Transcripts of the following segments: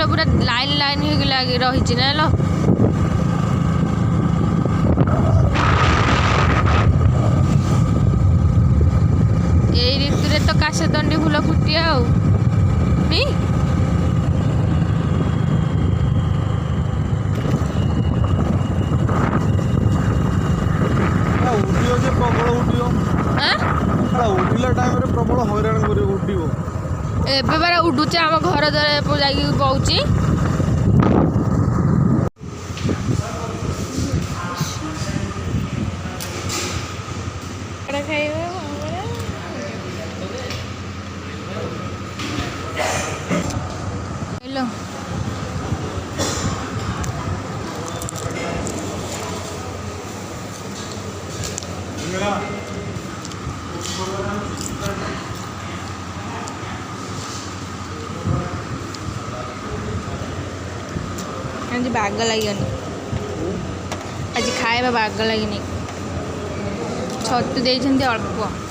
फूल पूरा line line हो लगी रही ना लो यही ऋतु तो काशदंडी फूल फुटे नहीं प्रबल हैरान कर ଏବେ ବାରା ଉଡୁଛି ଆମ ଘର ଦ୍ୱାରା ଯାଇକି ବହୁଛି ହେଲୋ आज बाग लगे आज खाଇବା बाग लगे छतु देते अल्प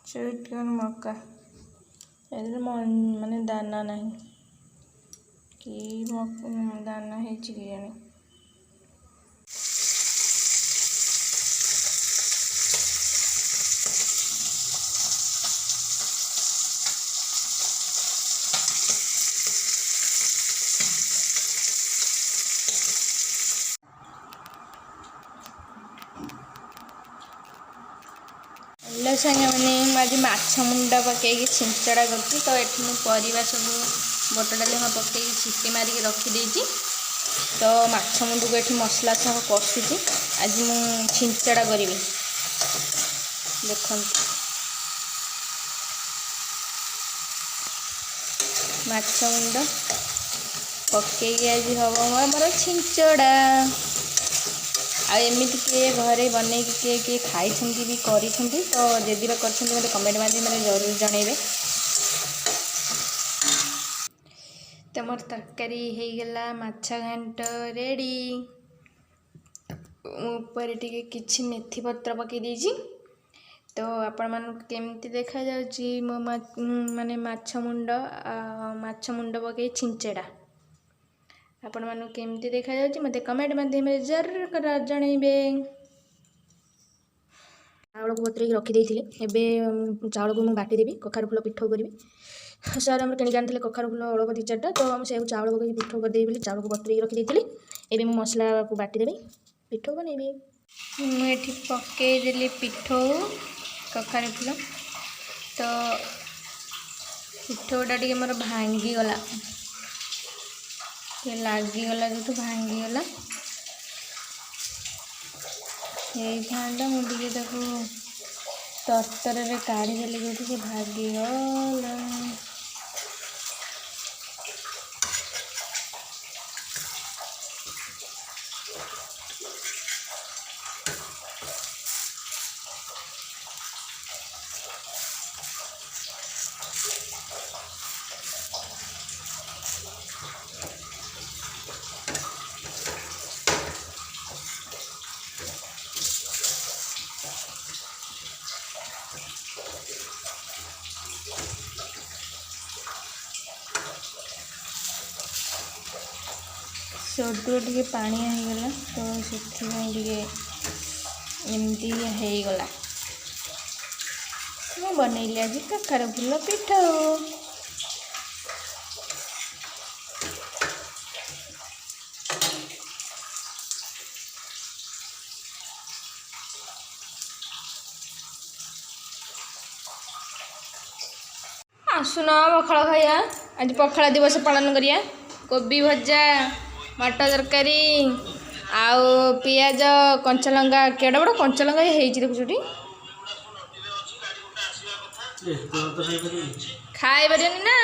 स्वीट कॉर्न मक्का माने दाना नहीं कि दाना है जाने सागे मैंने आज माछ मुंडा पकईकि छिंचड़ा करती तो ये परिवा सब बटडा लेखा पकई सीटी मारिक रखीदे तो माछ मुंड को ये मसला सह कषुची आज मु छिंचड़ा करी देख माछ मुंड पकईकि आज हम आमर छिंचड़ा आमती किए घरे बन किए खाई भी करी तो जदि कर कमेंट माध्यम जरूर जनइबे तो मोर तरकारी हो गला माछ घांट रेडी ऊपर टिके किछि मेथी पत्र पकई देछि तो आपण मान केमती देखा जाउची मो माने माछ मुंड पकई छिंचड़ा आपण मानू केमती देखा जाउची मते कमेंट माध्यम जरूर जनइबे चाउल को बतरे रखी देइथिले एबे चाउल को मु बाटी देबी कखार फूल पिठो करबी सर हम किन आनी कखार फूल अलग दी चार्टा तो हम से चाउल को पिठो कर देबी चाउल को बतरे रखी देइथिले एबे मु मसला को बाटी देबी पिठो बनइबी मु एठी पके देली पिठो कखार फूल तो पिठोटा टिके मोर भांगी गला लगिगला जो भांगीगला यही मुझे तरतर काढ़ीदेली जो भागीगला सोडू टे पानिया होगला तो से एमती होगला मु बनइली आज कखार फूल पिठो आसुन पखाड़ खाइया आज पखाड़ दिवस पालन करिया कोबी भजा मटर तरकारी आउ पियाज कंचा लंका केड़ा बड़ कंचा लंका देखुछुटी खाई पारे ना